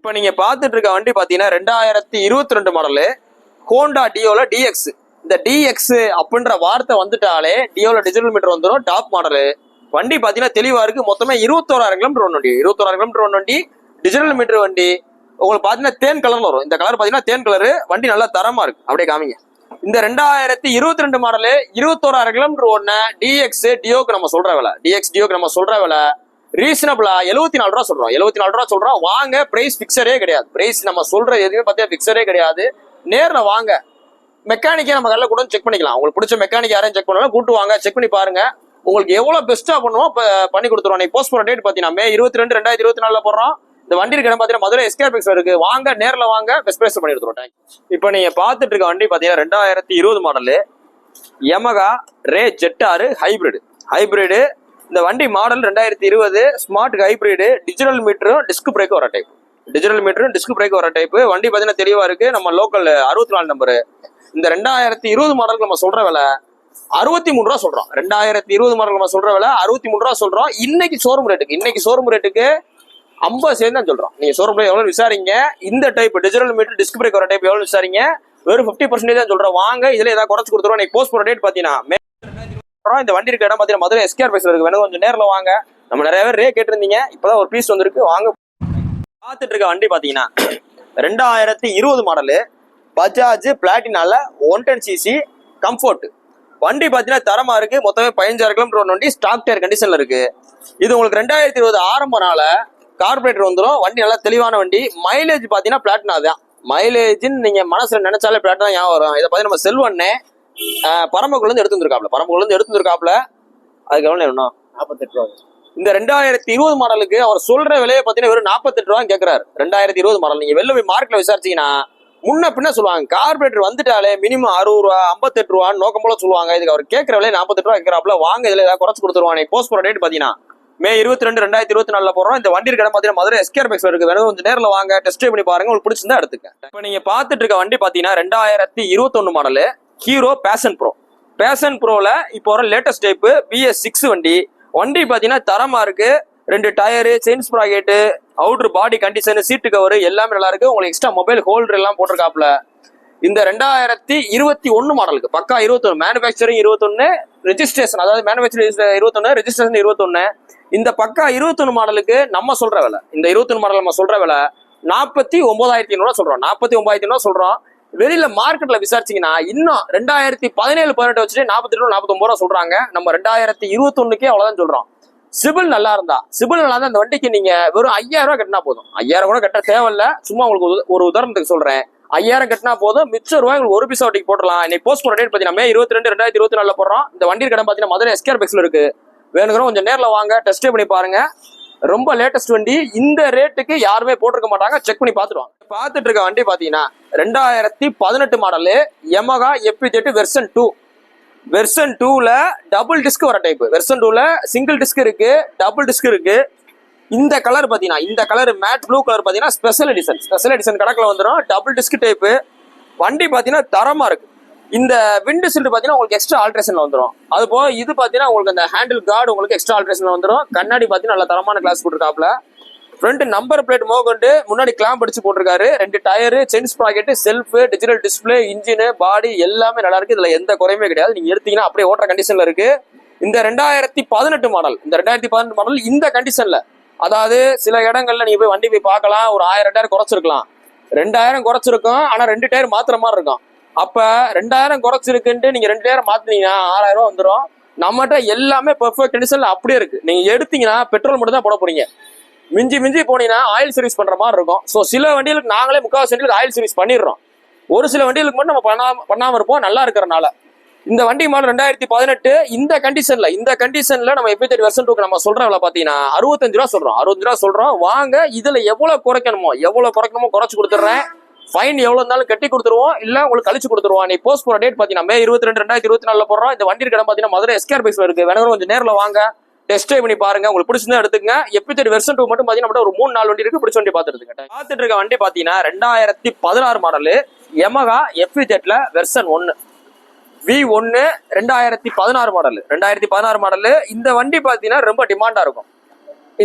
இப்போ நீங்க பார்த்துட்டு இருக்க வண்டி பாத்தீங்கன்னா 2022 மாடலு ஹோண்டா டியோல டிஎக்ஸ். இந்த டிஎக்ஸ் அப்படின்ற வார்த்தை வந்துட்டாலே டியோல டிஜிட்டல் மீட்டர் வந்துடும். டாப் மாடலு வண்டி பாத்தீங்கன்னா தெளிவா இருக்கு. மொத்தமே 21,000 கிலோமீட்டர் ஒன் வண்டி, 21,000 கிலோமீட்டர் ஒன் வண்டி, டிஜிட்டல் மீட்டர் வண்டி. உங்களுக்கு பாத்தீங்கன்னா தேன் கலர்ல வரும். இந்த கலர் பாத்தீங்கன்னா தேன் கலரு. வண்டி நல்லா தரமா இருக்கு. அப்படியே காமிங்க. இந்த 2022 மாடலு 21,000 கிலோமீட்டர் ஒன்னு டிஎக்ஸ் டியோக்கு நம்ம சொல்ற விலை, டிஎக்ஸ் டியோக்கு நம்ம சொல்ற விலை ரீசனபிளா 74 ரூபா சொல்றோம். 74 ரூபா சொல்றோம். வாங்க, பிரைஸ் பிக்சரே கிடையாது. பிரைஸ் நம்ம சொல்ற எதுவுமே பார்த்தா பிக்சரே கிடையாது. நேரில் வாங்க, மெக்கானிக்கே நம்ம கடையில் கூட செக் பண்ணிக்கலாம். உங்களுக்கு பிடிச்ச மெக்கானிக் யாரையும் செக் பண்ணலாம், கூட்டு வாங்க, செக் பண்ணி பாருங்க. உங்களுக்கு எவ்வளவு பெஸ்டா பண்ணுவோம் பண்ணி கொடுத்துருவோம். நீ போஸ்ட் போற டேட் பாத்தீங்கன்னா May 22, 2024 போடுறோம். இந்த வண்டி இருக்க இடம் பாத்தீங்கன்னா மதுரை எஸ்கேபிக்ஸ் இருக்கு. வாங்க, நேரில் வாங்க, பெஸ்ட் பிரைஸ் பண்ணி கொடுத்துருவோம். இப்போ நீங்க பாத்துட்டு இருக்க வண்டி பாத்தீங்கன்னா 2020 model Yamaha Ray Z hybrid. இந்த வண்டி மாடல் 2020 ஸ்மார்ட் ஹைபிரிடு. டிஜிட்டல் மீட்டரும் டிஸ்க் பிரேக் வர டைப். வண்டி பார்த்தீங்கன்னா தெளிவா இருக்கு. நம்ம லோக்கல் 64 நம்பரு. இந்த 2020 மாடலுக்கு நம்ம சொல்ற விலை 63 ரூபா சொல்றோம். 2020 மாடல் நம்ம சொல்ற விலை 63 ரூபா சொல்றோம். இன்னைக்கு ஷோரூம் ரேட்டுக்கு 50% தான் சொல்றோம். நீங்க ஷோரூம்ல எவ்வளவு விசாரிங்க. இந்த type digital meter disk brake வர டைப் எவ்வளவு விசாரிங்க. வெறும் 50% தான் சொல்றோம். வாங்க, இதுல ஏதாவது குறைச்சு கொடுத்துருவோம். நீங்க போஸ்ட் போற டேட் பாத்தீங்கன்னா இந்த வண்டி இருக்க இடம் பாத்தீங்கன்னா மதுரை எஸ்கேபிக்ஸ் இருக்கு. வேணும் கொஞ்சம் நேரில் வாங்க. நம்ம நிறைய பேர் ரே கேட்டிருந்தீங்க. இப்பதான் ஒரு பீஸ் வந்திருக்கு. வாங்க. பார்த்துட்டு இருக்க வண்டி பாத்தீங்கன்னா 2020 மாடலு பஜாஜ் பிளாட்டினால 110cc கம்ஃபோர்ட். வண்டி பாத்தீங்கன்னா தரமா இருக்கு. மொத்தமே 15,000 கிலோமீட்டர் ஒன் வண்டி. ஸ்டாக் டயர் கண்டிஷன்ல இருக்கு. இது உங்களுக்கு 2020 ஆரம்பனால கார்பரேட்டர் வந்துடும். வண்டி நல்லா தெளிவான வண்டி. மைலேஜ் பாத்தீங்கன்னா பிளாட்டினா தான். மைலேஜ்ன்னு நீங்க மனசுல நினைச்சாலே பிளாட்டினா ஞாபகம் வரும். இதை பாத்தீங்கன்னா நம்ம செல்வண்ணே பரமக்குள்ள இருந்து எடுத்துருக்காப்ல. அதுக்கு எவ்வளவு வேணும்? 48 ரூபா. இந்த 2020 மாடலுக்கு அவர் சொல்ற விலையை பாத்தீங்கன்னா வெறும் 48 ரூபா கேட்கிறாரு. 2020 மாடல் நீங்க வெளில போய் மார்க்கெட்ல விசாரிச்சீங்கன்னா முன்ன பின்ன சொல்லுவாங்க. கார்பரேட்டர் வந்துட்டாலே மினிமம் 60 ரூபா 58 ரூபான்னு நோக்கம் போல சொல்லுவாங்க. இதுக்கு அவர் கேட்கிற விலையை 48 ரூபா கேட்கிறாப்ல. வாங்க, இதுல ஏதாவது குறைச்சு கொடுத்துருவாங்க. போஸ்ட் போற டேட் பாத்தீங்கன்னா May 22, 2024 போடுறோம். இந்த வண்டி இருக்க பாத்தீங்கன்னா மதுரை எஸ்கேபிக்ஸ் இருக்கு. வேணும் கொஞ்சம் நேரில் வாங்க, டெஸ்ட் பண்ணி பாருங்க. உங்களுக்கு பிடிச்சிருந்தா எடுத்துக்க. இப்ப நீங்க பாத்துட்டு இருக்க வண்டி பாத்தீங்கன்னா 2021 மாடலு ஹீரோ பேஷன் ப்ரோல இப்போ வர லேட்டஸ்ட் டைப் BS6 வண்டி பாத்தீங்கன்னா தரமா இருக்கு. 2 tyre, chain sprocket, outer body condition, சீட்டு கவர் எல்லாமே நல்லா இருக்கு. உங்களுக்கு எக்ஸ்ட்ரா மொபைல் ஹோல்டர் எல்லாம் போட்டிருக்காப்ல. இந்த 2021 மாடலுக்கு பக்கா 21 மேனுஃபேக்சரிங் 21 ரெஜிஸ்ட்ரேஷன், அதாவது மேனுஃபேக்சரிங் 21 ரெஜிஸ்ட்ரேஷன் 21. இந்த பக்கா 21 மாடலுக்கு நம்ம சொல்ற விலை, இந்த 21 மாடல் நம்ம சொல்ற விலை 49,500 சொல்றோம். 49,500 சொல்றோம். வெளியில மார்க்கெட்ல விசாரிச்சீங்கன்னா இன்னும் 2017-18 வச்சுட்டு 48-49 ரூபா சொல்றாங்க. நம்ம 2021 அவ்வளவுதான் சொல்றோம். சிபில் நல்லா இருந்தா இந்த வண்டிக்கு நீங்க வெறும் 5,000 ரூபாய் கட்டினா போதும். 5,000 கூட கட்ட தேவையில்ல. சும்மா உங்களுக்கு ஒரு உதாரணத்துக்கு சொல்றேன். 5,000 கட்டினா போதும். மிச்ச ரூபாய் உங்களுக்கு ஒரு பீஸ் வட்டிக்கு போடலாம். இன்னைக்கு போஸ்ட் போற டேட் பாத்தீங்கன்னா May 22, 2024 போடுறோம். இந்த வண்டி கடை பாத்தீங்கன்னா மதுரை எஸ்கேபிக்ஸ்ல இருக்கு. வேணுங்கிறோம் கொஞ்சம் நேரில் வாங்க, டெஸ்ட் பண்ணி பாருங்க. ரொம்ப லேட்டஸ்ட் வண்டி. இந்த ரேட்டுக்கு யாருமே போட்டிருக்க மாட்டாங்க. செக் பண்ணி பார்த்துருவாங்க. பார்த்துட்டு இருக்க வண்டி பாத்தீங்கன்னா 2018 மாடலு யமகா FZ வெர்சன் 2ல டபுள் டிஸ்க் வர டைப். வெர்சன் 2ல சிங்கிள் டிஸ்க் இருக்கு, டபுள் டிஸ்க் இருக்கு. இந்த கலர் பாத்தீங்கன்னா, இந்த கலர் மேட் ப்ளூ கலர் பாத்தீங்கன்னா ஸ்பெஷல் எடிஷன் கணக்குல வந்துடும். டபுள் டிஸ்க் டைப் வண்டி பாத்தீங்கன்னா தரமா இருக்கு. இந்த விண்டு ஷீல்டு பாத்தீங்கன்னா உங்களுக்கு எக்ஸ்ட்ரா ஆல்ட்ரேஷன்ல வந்துடும். அது போக இது பாத்தீங்கன்னா உங்களுக்கு அந்த ஹேண்டில் கார்டு உங்களுக்கு எக்ஸ்ட்ரா ஆல்ட்ரேஷன்ல வந்துடும். கண்ணாடி பாத்தீங்கன்னா நல்ல தரமான கிளாஸ் போட்டிருக்காப்ல. ஃப்ரண்ட் நம்பர் பிளேட் மோகண்டு முன்னாடி கிளாம்ப் அடிச்சு போட்டிருக்காரு. 2 tyre, chain sprocket, self, digital display, engine, body எல்லாமே நல்லா இருக்கு. இதுல எந்த குறையுமே கிடையாது. நீங்க எடுத்தீங்கன்னா அப்படியே ஓட்டுற கண்டிஷன்ல இருக்கு. இந்த 2018 மாடல் இந்த கண்டிஷன்ல, அதாவது சில இடங்கள்ல நீங்க போய் வண்டி போய் பார்க்கலாம். ஒரு 1000 டயர் குறைச்சிருக்கலாம், 2000 குறைச்சிருக்கும். ஆனா 2 டயர் மாத்திர மாதிரி இருக்கும். அப்ப 2000 குறைச்சிருக்குன்ட்டு நீங்க 2 டயர் மாத்தினீங்கன்னா 6,000 ரூபாய் வந்துடும். நம்மகிட்ட எல்லாமே பெர்ஃபெக்ட் கண்டிஷன்ல அப்படியே இருக்கு. நீங்க எடுத்தீங்கன்னா பெட்ரோல் மட்டும் தான் போட போறீங்க. மிஞ்சி போனீங்கன்னா ஆயில் சர்வீஸ் பண்ற மாதிரி இருக்கும். ஸோ சில வண்டிகளுக்கு நாங்களே 3/4 ஆயில் சர்வீஸ் பண்ணிடுறோம். ஒரு சில வண்டிகளுக்கு மட்டும் நம்ம பண்ணாம இருப்போம், நல்லா இருக்கிறனால. இந்த வண்டி மாடல் 2018 இந்த கண்டிஷன்ல நம்ம FZ வெர்சன் 2க்கு நம்ம சொல்ற விலை பாத்தீங்கன்னா 65 ரூபா சொல்றோம். 65 ரூபா சொல்றோம். வாங்க, இதுல எவ்வளவு குறைக்கணுமோ குறைச்சு கொடுத்துட்றேன். ஃபைன் எவ்வளவு இருந்தாலும் கட்டி கொடுத்துருவோம், இல்ல உங்களுக்கு கழிச்சு கொடுத்துருவோம். நீ போஸ்ட் போற டேட் பாத்தீங்கன்னா May 22, 2024 போடுறோம். இந்த வண்டி கடை பாத்தீங்கன்னா மதுரை எஸ்கேபிக்ஸ்ல இருக்கு. வேணும் கொஞ்சம் நேரில் வாங்க, டெஸ்ட் பண்ணி பாருங்க. உங்களுக்கு பிடிச்சிருந்தா எடுத்துங்க. FZ வெர்சன் 2 மட்டும் பாத்தீங்கன்னா ஒரு 3-4 வண்டி இருக்கு. பிடிச்ச வண்டி பாத்துருங்க. பாத்துட்டு இருக்க வண்டி பாத்தீங்கன்னா 2016 model Yamaha FZ version 1 V1 2016 model. இந்த வண்டி பாத்தீங்கன்னா ரொம்ப டிமாண்டா இருக்கும்.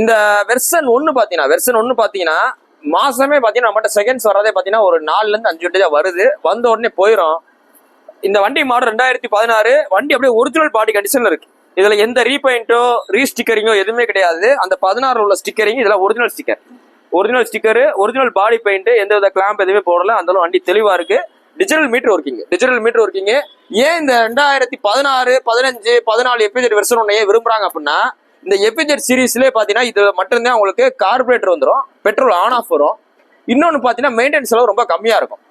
இந்த வெர்சன் 1 பாத்தீங்கன்னா மாசமே பாத்தீங்கன்னா நம்மகிட்ட செகண்ட்ஸ் வர்றதே பாத்தீங்கன்னா ஒரு 4ல இருந்து 5 வண்டி தான் வருது, வந்த உடனே போயிடும். இந்த வண்டி மாடல் 2016, வண்டி அப்படியே ஒரிஜினல் பாடி கண்டிஷன்ல இருக்கு. இதுல எந்த ரீபெயிண்டோ ரீஸ்டிக்கரிங்கோ எதுவுமே கிடையாது. அந்த 16 உள்ள ஸ்டிக்கரிங் இதெல்லாம் original sticker, original sticker, original பாடி பெயிண்ட், எந்த வித கிளாம்ப் எதுவுமே போடல. அந்த வண்டி தெளிவா இருக்கு. Digital meter working. ஏன் இந்த 2016, 15, 14 எபிஜெட் வெர்ஷன் ஒன்னையே விரும்புறாங்க அப்படின்னா, இந்த எபிஜெட் சீரீஸ்லேயே பார்த்தீங்கன்னா இது மட்டும்தான் உங்களுக்கு கார்பரேட்டர் வந்துடும், பெட்ரோல் ஆன் ஆஃப் வரும். இன்னொன்று பார்த்தீங்கன்னா மெயின்டெனன்ஸ் செலவு ரொம்ப கம்மியாக இருக்கும்.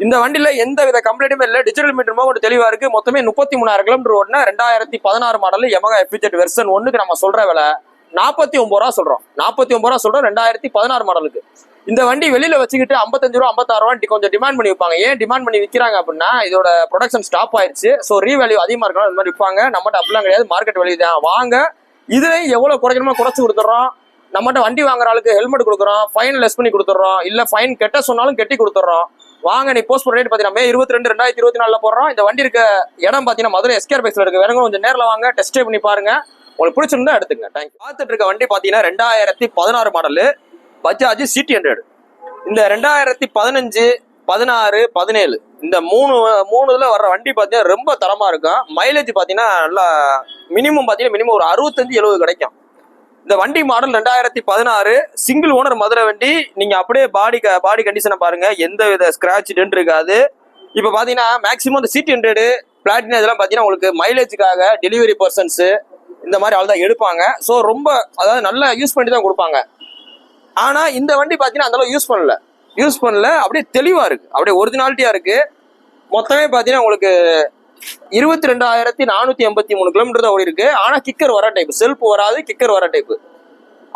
இந்த வண்டியில் எந்த வித கம்ப்ளைண்ட்டுமே இல்லை. டிஜிட்டல் மீட்டர் கொஞ்சம் தெளிவாக இருக்கு. மொத்தமே 33,000 கிலோமீட்டர் ஓடினா 2016 மாடல் Yamaha எபிஜெட் வெர்ஷன் 1க்கு நம்ம சொல்ற விலை 49 ரூபா சொல்றோம். 49 ரூபா சொல்றோம் 2016 மாடலுக்கு. இந்த வண்டி வெளியில வச்சுக்கிட்டு 55 ரூபா 56 ரூபா கொஞ்சம் டிமாண்ட் பண்ணி வைப்பாங்க. ஏன் டிமாண்ட் பண்ணி விற்கிறாங்க அப்படின்னா, இதோட ப்ரொடக்ஷன் ஸ்டாப் ஆயிடுச்சு. ஸோ ரீவேல்யூ அதிகமா இருக்கணும், அது மாதிரி விற்பாங்க. நம்மகிட்ட அப்படிலாம் கிடையாது, மார்க்கெட் வேல்யூ தான். வாங்க, இதுலயும் எவ்வளவு குறைக்கணுமோ குறைச்சு கொடுத்துறோம். நம்மகிட்ட வண்டி வாங்குற ஆளுக்கு ஹெல்மெட் கொடுக்குறோம், ஃபைன் லெஸ் பண்ணி கொடுத்துறோம், இல்ல ஃபைன் கெட்ட சொன்னாலும் கெட்டி கொடுத்துறோம். வாங்க, நீ போஸ்ட் பண்ண ரேட் பார்த்தீங்கன்னா May 22, 2024 போடுறோம். இந்த வண்டி இருக்க இடம் பார்த்தீங்கன்னா மதுரை எஸ்கேர் பைக்ஸ்ல இருக்கு. வேணுங்க கொஞ்சம் நேரில் வாங்க, டெஸ்ட் ட்ரைவ் பண்ணி பாருங்க. உங்களுக்கு பிடிச்சிருந்தா எடுத்துங்க. தேங்க்யூ. பார்த்துட்டு இருக்க வண்டி பார்த்தீங்கன்னா 2016 மாடல் பஜாஜ் CT100. இந்த 2015, 16, 17 இந்த மூணுல வர்ற வண்டி பார்த்தீங்கன்னா ரொம்ப தரமா இருக்கும். மைலேஜ் பார்த்தீங்கன்னா நல்லா மினிமம் ஒரு 65-70 கிடைக்கும். இந்த வண்டி மாடல் 2016, சிங்கிள் ஓனர் மதுரை வண்டி. நீங்க அப்படியே பாடி கண்டிஷனை பாருங்க, எந்த வித ஸ்கிராட்ச் டென்ட் இருக்காது. இப்ப பாத்தீங்கன்னா மேக்சிமம் இந்த CT100, பிளாட்டினா இதெல்லாம் பாத்தீங்கன்னா உங்களுக்கு மைலேஜுக்காக டெலிவரி பர்சன்ஸ் இந்த மாதிரி ஆள் தான் எடுப்பாங்க. ஸோ ரொம்ப அதாவது நல்லா யூஸ் பண்ணி தான் கொடுப்பாங்க. ஆனா இந்த வண்டி பாத்தீங்கன்னா அந்த அளவு யூஸ் பண்ணல, அப்படியே தெளிவா இருக்கு, அப்படியே ஒரிஜினாலிட்டியா இருக்கு. மொத்தமே பாத்தீங்கன்னா உங்களுக்கு 22,483 கிலோமீட்டர் தான் ஓடி இருக்கு. ஆனா கிக்கர் வர டைப், செல்ஃப் வராது, கிக்கர் வர டைப்.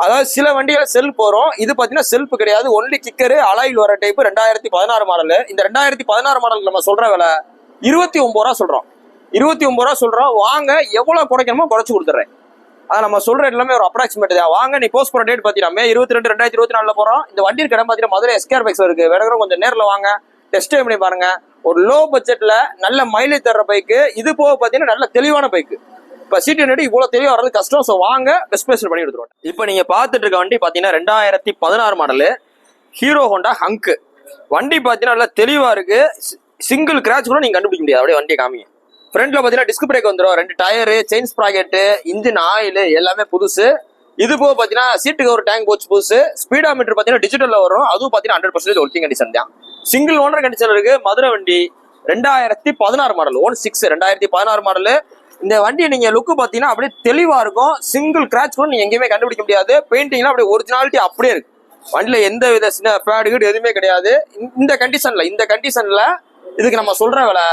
அதாவது சில வண்டிகள் செல்ஃப் வரும், இது பாத்தீங்கன்னா செல்ஃப் கிடையாது, ஒன்லி கிக்கரு அலாயில் வர டைப். 2016 மாடல். இந்த 2016 மாடல் நம்ம சொல்ற விலை 29 ரூபா சொல்றோம். 29 ரூபா சொல்றோம். வாங்க, எவ்வளவு குறைக்கணுமோ குறைச்சு கொடுத்துறேன். அதை நம்ம சொல்ற எல்லாமே ஒரு அப்ராக்சிமேட் தான். வாங்க, நீ போஸ்ட் பண்ண டேட் பாத்தீங்கன்னா May 22, 2024 போறோம். இந்த வண்டி இருக்க இடம் பாத்தீங்கன்னா மதுரை எஸ்கேர் பைக்ஸ்ல இருக்கு. வேணுங்கிற கொஞ்சம் நேரில் வாங்க, டெஸ்ட் ட்ரைவ் பண்ணி பாருங்க. ஒரு லோ பட்ஜெட்ல நல்ல மைலேஜ் தர்ற பைக்கு. இது போக பாத்தீங்கன்னா நல்ல தெளிவான பைக்கு. இப்ப CT100 இவ்வளவு தெளிவா வர்றது கஷ்டம். ஸோ வாங்க, பெஸ்ட் பிரைஸ்ல பண்ணி கொடுத்துருவோம். இப்ப நீங்க பாத்துட்டு இருக்க வண்டி பாத்தீங்கன்னா 2016 மாடல் ஹீரோ ஹோண்டா ஹங்க். வண்டி பாத்தீங்கன்னா நல்லா தெளிவா இருக்கு. சிங்கிள் கிராச் கூட நீங்க கண்டுபிடிக்க முடியாது. அப்படியே வண்டியை காமிங்க. ஃப்ரண்ட்ல பாத்தீங்கன்னா டிஸ்க் பிரேக் வந்துடும், 2 tyre, chain sprocket, engine oil எல்லாமே புதுசு. இது போக பாத்தீங்கன்னா சீட்டுக்கு ஒரு டேங்க் போச்சு புதுசு. ஸ்பீடா மீட்டர் பாத்தீங்கன்னா டிஜிட்டல்ல வரும். அதுவும் பாத்தீங்கன்னா 100% ஒர்க்கிங் கண்டிஷன் தான். சிங்கிள் ஓனர் கண்டிஷன் இருக்கு. மதுரை வண்டி 2016 மாடல் 16 2016 மாடல். இந்த வண்டியை நீங்க லுக்கு பாத்தீங்கன்னா அப்படியே தெளிவா இருக்கும். சிங்கிள் கிராச் கூட நீங்க எங்கேயுமே கண்டுபிடிக்க முடியாது. பெயிண்டிங்லாம் அப்படியே ஒரிஜினாலிட்டி அப்படியே இருக்கு. வண்டியில எந்த வித சின்ன பேடு கீடு எதுவுமே கிடையாது. இந்த கண்டிஷன்ல இதுக்கு நம்ம சொல்ற விலை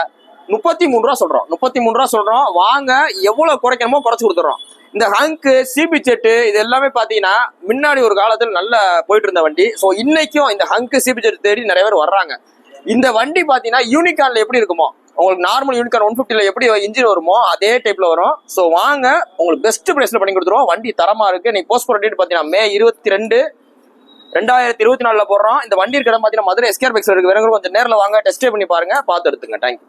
33 ரூபா சொல்றோம். 33 ரூபா சொல்றோம். வாங்க, எவ்வளவு குறைக்கணுமோ குறைச்சு கொடுத்துறோம். இந்த ஹங்க், CB7 இது எல்லாமே பாத்தீங்கன்னா முன்னாடி ஒரு காலத்துல நல்லா போயிட்டு இருந்த வண்டி. ஸோ இன்னைக்கும் இந்த ஹங்க், CB7 தேடி நிறைய பேர் வர்றாங்க. இந்த வண்டி பாத்தீங்கன்னா யூனிகார்ன்ல எப்படி இருக்குமோ, உங்களுக்கு நார்மல் யூனிகார்ன் 150ல எப்படி இன்ஜின் வருமோ அதே டைப்ல வரும். ஸோ வாங்க, உங்களுக்கு பெஸ்ட் பிரைஸ்ல பண்ணி கொடுத்துருவோம். வண்டி தரமா இருக்கு. நீ போஸ்ட் பண்ண டேட் பாத்தீங்கன்னா May 22, 2024 போடுறோம். இந்த வண்டி இருக்கிற பாத்தீங்கன்னா மதுரை எஸ்கேர் பைக்ஸ்ல இருக்கு. வேற கொஞ்சம் நேரில் வாங்க, டெஸ்ட் பண்ணி பாருங்க, பார்த்து எடுத்துங்க. தேங்க்யூ.